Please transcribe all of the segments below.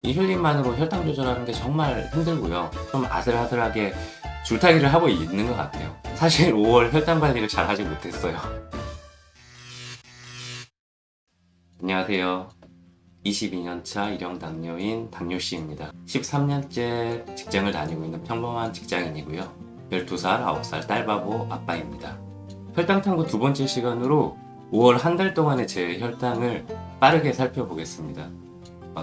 이 혈림만으로 혈당 조절하는 게 정말 힘들고요. 좀 아슬아슬하게 줄타기를 하고 있는 것 같아요. 사실 5월 혈당 관리를 잘 하지 못했어요. 안녕하세요. 22년차 일형 당뇨인 당뇨씨입니다. 13년째 직장을 다니고 있는 평범한 직장인이고요. 12살, 9살 딸바보 아빠입니다. 혈당 탐구 두 번째 시간으로 5월 한 달 동안의 제 혈당을 빠르게 살펴보겠습니다.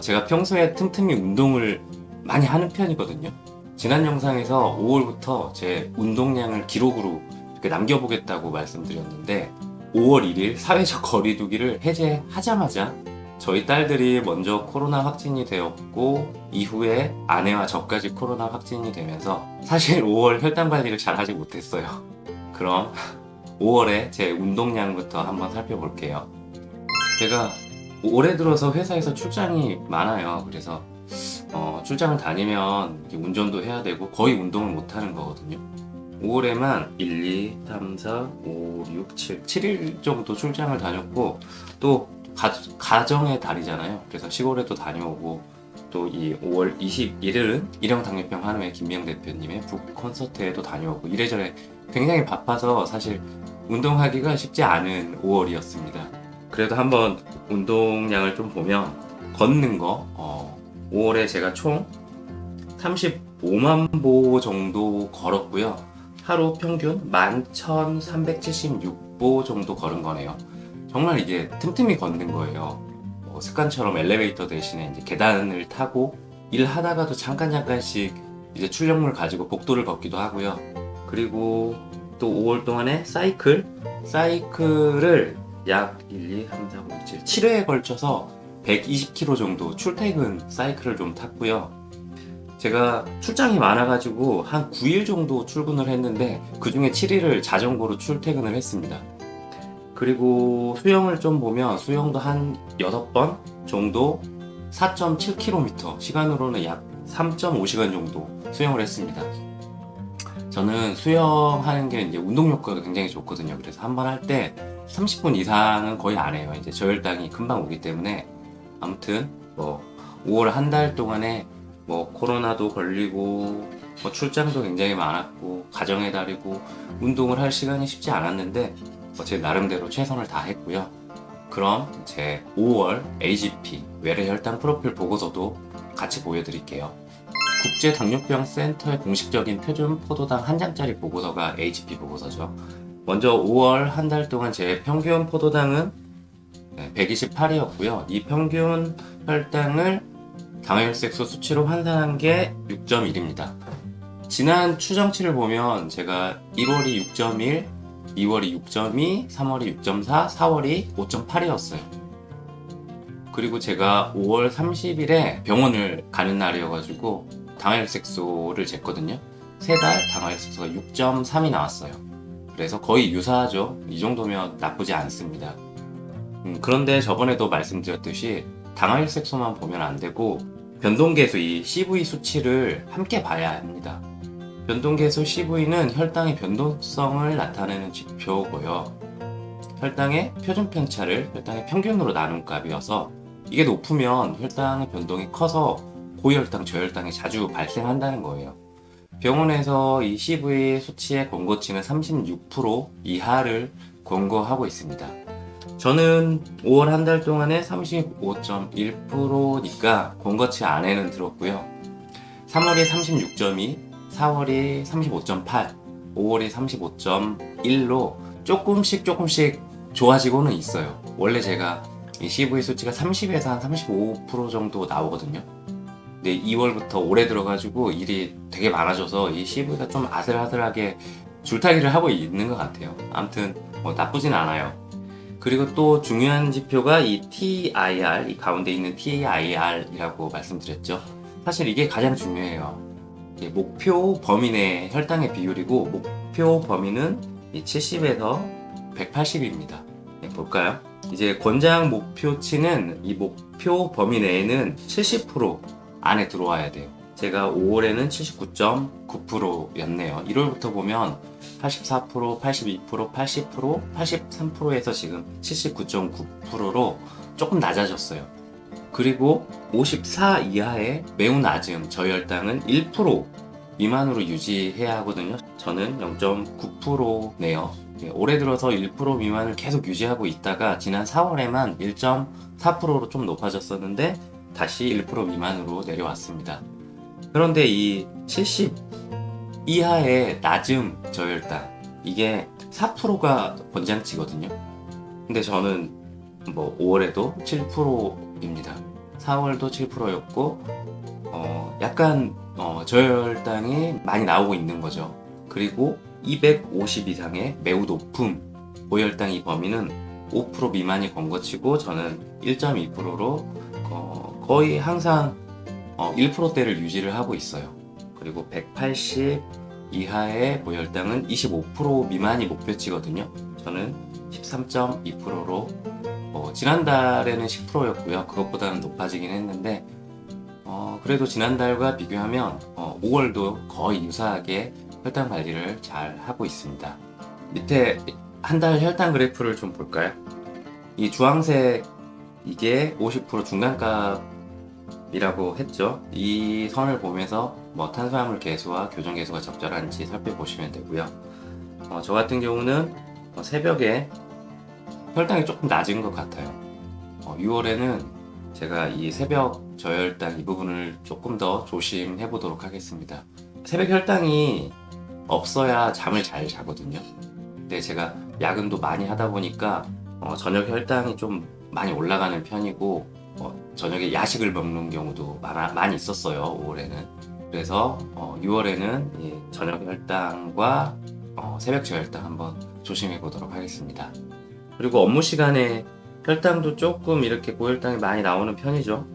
제가 평소에 틈틈이 운동을 많이 하는 편이거든요. 지난 영상에서 5월부터 제 운동량을 기록으로 이렇게 남겨보겠다고 말씀드렸는데 5월 1일 사회적 거리두기를 해제하자마자 저희 딸들이 먼저 코로나 확진이 되었고 이후에 아내와 저까지 코로나 확진이 되면서 사실 5월 혈당 관리를 잘 하지 못했어요. 그럼 5월에 제 운동량부터 한번 살펴볼게요. 제가 올해 들어서 회사에서 출장이 많아요. 그래서 출장을 다니면 운전도 해야 되고 거의 운동을 못 하는 거거든요. 5월에만 1, 2, 3, 4, 5, 6, 7, 7일 정도 출장을 다녔고 또 가정의 달이잖아요. 그래서 시골에도 다녀오고 또 이 5월 21일은 일형 당뇨병 한우의 김명 대표님의 북 콘서트에도 다녀오고 이래저래 굉장히 바빠서 사실 운동하기가 쉽지 않은 5월이었습니다. 그래도 한번 운동량을 좀 보면 걷는 거 5월에 제가 총 35만 보 정도 걸었고요. 하루 평균 11,376보 정도 걸은 거네요. 정말 이게 틈틈이 걷는 거예요. 습관처럼 엘리베이터 대신에 이제 계단을 타고 일하다가도 잠깐씩 이제 출력물 가지고 복도를 걷기도 하고요. 그리고 또 5월 동안에 사이클을 약 1, 2, 3, 4, 5, 6, 7, 7회에 걸쳐서 120km 정도 출퇴근 사이클을 좀 탔고요. 제가 출장이 많아가지고 한 9일 정도 출근을 했는데 그 중에 7일을 자전거로 출퇴근을 했습니다. 그리고 수영을 좀 보면 수영도 한 6번 정도 4.7km 시간으로는 약 3.5시간 정도 수영을 했습니다. 저는 수영하는 게 이제 운동 효과가 굉장히 좋거든요. 그래서 한 번 할 때 30분 이상은 거의 안 해요. 이제 저혈당이 금방 오기 때문에. 아무튼 5월 한 달 동안에 코로나도 걸리고 출장도 굉장히 많았고 가정의 달이고 운동을 할 시간이 쉽지 않았는데 제 나름대로 최선을 다했고요. 그럼 제 5월 AGP 외래 혈당 프로필 보고서도 같이 보여드릴게요. 국제당뇨병센터의 공식적인 표준 포도당 한 장짜리 보고서가 AGP 보고서죠. 먼저 5월 한 달 동안 제 평균 포도당은 128이었고요. 이 평균 혈당을 당화혈색소 수치로 환산한 게 6.1입니다. 지난 추정치를 보면 제가 1월이 6.1, 2월이 6.2, 3월이 6.4, 4월이 5.8이었어요. 그리고 제가 5월 30일에 병원을 가는 날이어가지고 당화혈색소를 쟀거든요. 3달 당화혈색소가 6.3이 나왔어요. 그래서 거의 유사하죠. 이 정도면 나쁘지 않습니다. 그런데 저번에도 말씀드렸듯이 당화혈색소만 보면 안 되고 변동계수 이 CV 수치를 함께 봐야 합니다. 변동계수 CV는 혈당의 변동성을 나타내는 지표고요. 혈당의 표준 편차를 혈당의 평균으로 나눈 값이어서 이게 높으면 혈당의 변동이 커서 고혈당, 저혈당이 자주 발생한다는 거예요. 병원에서 이 CV 수치의 권고치는 36% 이하를 권고하고 있습니다. 저는 5월 한 달 동안에 35.1%니까 권고치 안에는 들었고요. 3월이 36.2, 4월이 35.8, 5월이 35.1로 조금씩 좋아지고는 있어요. 원래 제가 이 CV 수치가 30에서 한 35% 정도 나오거든요. 근데 2월부터 올해 들어가지고 일이 되게 많아져서 이 CV가 좀 아슬아슬하게 줄타기를 하고 있는 것 같아요. 아무튼 나쁘진 않아요. 그리고 또 중요한 지표가 이 TIR, 이 가운데 있는 TIR이라고 말씀드렸죠. 사실 이게 가장 중요해요. 목표 범위 내 혈당의 비율이고 목표 범위는 70에서 180입니다. 볼까요? 이제 권장 목표치는 이 목표 범위 내에는 70% 안에 들어와야 돼요. 제가 5월에는 79.9%였네요. 1월부터 보면 84%, 82%, 80%, 83%에서 지금 79.9%로 조금 낮아졌어요. 그리고 54 이하의 매우 낮은 저혈당은 1% 미만으로 유지해야 하거든요. 저는 0.9%네요. 올해 들어서 1% 미만을 계속 유지하고 있다가 지난 4월에만 1.4%로 좀 높아졌었는데 다시 1% 미만으로 내려왔습니다. 그런데 이 70 이하의 낮은 저혈당, 이게 4%가 권장치거든요. 근데 저는 뭐 5월에도 7%입니다. 4월도 7%였고 약간 저혈당이 많이 나오고 있는 거죠. 그리고 250 이상의 매우 높은 고혈당 이 범위는 5% 미만이 권고치고 저는 1.2%로 거의 항상 1%대를 유지를 하고 있어요. 그리고 180 이하의 고혈당은 25% 미만이 목표치거든요. 저는 13.2%로 지난달에는 10%였고요. 그것보다는 높아지긴 했는데 그래도 지난달과 비교하면 5월도 거의 유사하게 혈당 관리를 잘 하고 있습니다. 밑에 한 달 혈당 그래프를 좀 볼까요? 이 주황색 이게 50% 중간값이라고 했죠. 이 선을 보면서 탄수화물 개수와 교정 개수가 적절한지 살펴보시면 되고요. 저 같은 경우는 새벽에 혈당이 조금 낮은 것 같아요. 6월에는 제가 이 새벽 저혈당 이 부분을 조금 더 조심해 보도록 하겠습니다. 새벽 혈당이 없어야 잠을 잘 자거든요. 근데 제가 야근도 많이 하다 보니까 저녁 혈당이 좀 많이 올라가는 편이고 저녁에 야식을 먹는 경우도 많이 있었어요. 5월에는. 그래서 6월에는 저녁 혈당과 새벽 저혈당 한번 조심해 보도록 하겠습니다. 그리고 업무 시간에 혈당도 조금 이렇게 고혈당이 많이 나오는 편이죠.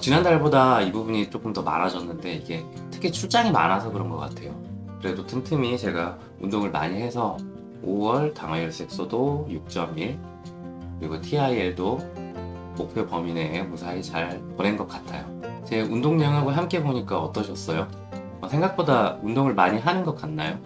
지난달보다 이 부분이 조금 더 많아졌는데 이게 특히 출장이 많아서 그런 것 같아요. 그래도 틈틈이 제가 운동을 많이 해서 5월 당화혈색소도 6.1 그리고 TIL도 목표 범위 내에 무사히 잘 보낸 것 같아요. 제 운동량하고 함께 보니까 어떠셨어요? 생각보다 운동을 많이 하는 것 같나요?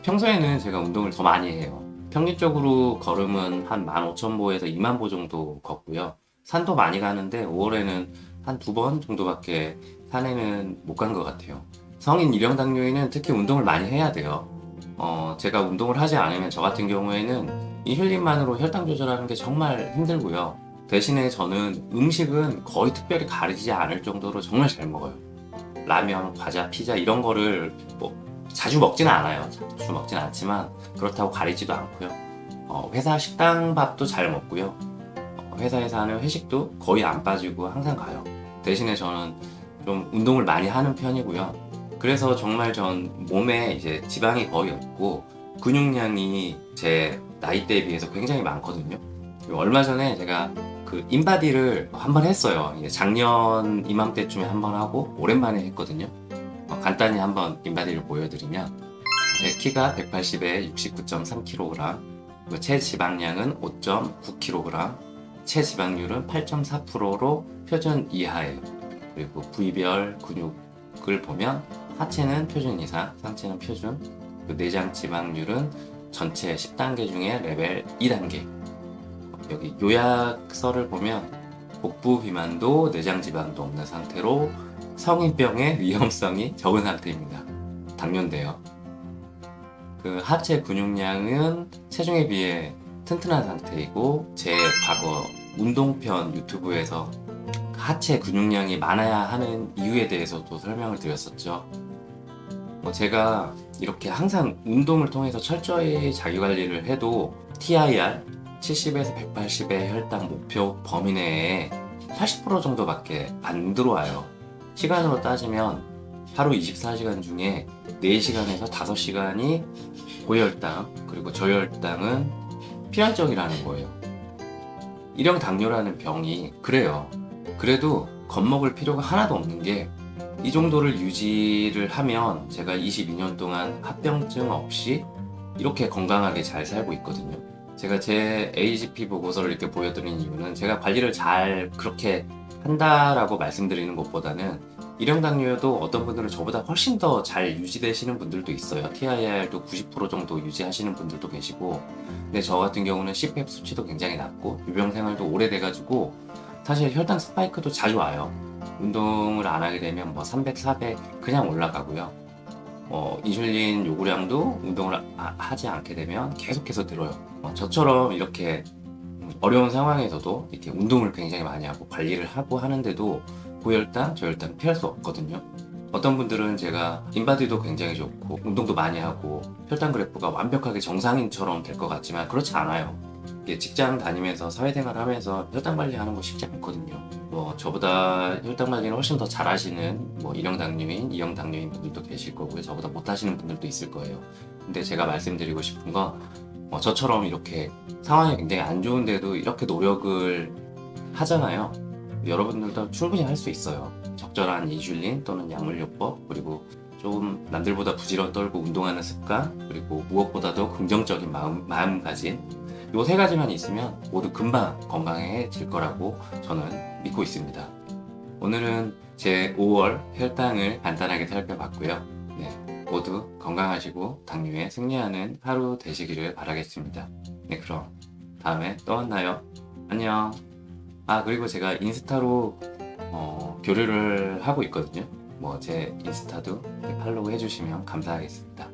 평소에는 제가 운동을 더 많이 해요. 평균적으로 걸음은 한 15,000보에서 20,000보 정도 걷고요. 산도 많이 가는데 5월에는 한 2번 정도밖에 산에는 못 간 것 같아요. 성인 일형 당뇨인은 특히 운동을 많이 해야 돼요. 제가 운동을 하지 않으면 저 같은 경우에는 인슐린만으로 혈당 조절하는 게 정말 힘들고요. 대신에 저는 음식은 거의 특별히 가리지 않을 정도로 정말 잘 먹어요. 라면, 과자, 피자 이런 거를 자주 먹지는 않아요. 자주 먹지는 않지만 그렇다고 가리지도 않고요. 회사 식당 밥도 잘 먹고요. 회사에서 하는 회식도 거의 안 빠지고 항상 가요. 대신에 저는 좀 운동을 많이 하는 편이고요. 그래서 정말 전 몸에 이제 지방이 거의 없고 근육량이 제 나이대에 비해서 굉장히 많거든요. 얼마 전에 제가 그 인바디를 한번 했어요. 작년 이맘때쯤에 한번 하고 오랜만에 했거든요. 간단히 한번 인바디를 보여드리면 제 키가 180에 69.3kg, 체지방량은 5.9kg, 체지방률은 8.4%로 표준 이하예요. 그리고 부위별 근육을 보면 하체는 표준 이상, 상체는 표준, 내장 지방률은 전체 10단계 중에 레벨 2단계. 여기 요약서를 보면 복부 비만도 내장 지방도 없는 상태로 성인병의 위험성이 적은 상태입니다. 당뇨인데요. 그 하체 근육량은 체중에 비해 튼튼한 상태이고 제 과거 운동편 유튜브에서 하체 근육량이 많아야 하는 이유에 대해서도 설명을 드렸었죠. 제가 이렇게 항상 운동을 통해서 철저히 자기관리를 해도 TIR 70에서 180의 혈당 목표 범위 내에 80% 정도밖에 안 들어와요. 시간으로 따지면 하루 24시간 중에 4시간에서 5시간이 고혈당 그리고 저혈당은 필연적이라는 거예요. 일형 당뇨라는 병이 그래요. 그래도 겁먹을 필요가 하나도 없는 게 이 정도를 유지를 하면 제가 22년 동안 합병증 없이 이렇게 건강하게 잘 살고 있거든요. 제가 제 AGP 보고서를 이렇게 보여드리는 이유는 제가 관리를 잘 그렇게 한다라고 말씀드리는 것보다는 일형 당뇨여도 어떤 분들은 저보다 훨씬 더 잘 유지되시는 분들도 있어요. TIR도 90% 정도 유지하시는 분들도 계시고, 근데 저 같은 경우는 CPAP 수치도 굉장히 낮고 유병 생활도 오래돼가지고 사실 혈당 스파이크도 자주 와요. 운동을 안 하게 되면 뭐 300, 400 그냥 올라가고요. 인슐린 요구량도 운동을 하지 않게 되면 계속해서 늘어요. 저처럼 이렇게 어려운 상황에서도 이렇게 운동을 굉장히 많이 하고 관리를 하고 하는데도 고혈당, 저혈당 피할 수 없거든요. 어떤 분들은 제가 인바디도 굉장히 좋고 운동도 많이 하고 혈당 그래프가 완벽하게 정상인처럼 될 것 같지만 그렇지 않아요. 이게 직장 다니면서 사회생활 하면서 혈당 관리하는 거 쉽지 않거든요. 뭐 저보다 혈당 관리는 훨씬 더 잘하시는 뭐 1형 당뇨인, 2형 당뇨인 분들도 계실 거고요. 저보다 못하시는 분들도 있을 거예요. 근데 제가 말씀드리고 싶은 건 저처럼 이렇게 상황이 굉장히 안 좋은데도 이렇게 노력을 하잖아요. 여러분들도 충분히 할 수 있어요. 적절한 인슐린 또는 약물요법, 그리고 조금 남들보다 부지런 떨고 운동하는 습관, 그리고 무엇보다도 긍정적인 마음가짐, 요 세 가지만 있으면 모두 금방 건강해질 거라고 저는 믿고 있습니다. 오늘은 제 5월 혈당을 간단하게 살펴봤고요. 네, 모두 건강하시고 당뇨에 승리하는 하루 되시기를 바라겠습니다. 네, 그럼 다음에 또 만나요. 안녕. 그리고 제가 인스타로 교류를 하고 있거든요. 뭐 제 인스타도 팔로우 해주시면 감사하겠습니다.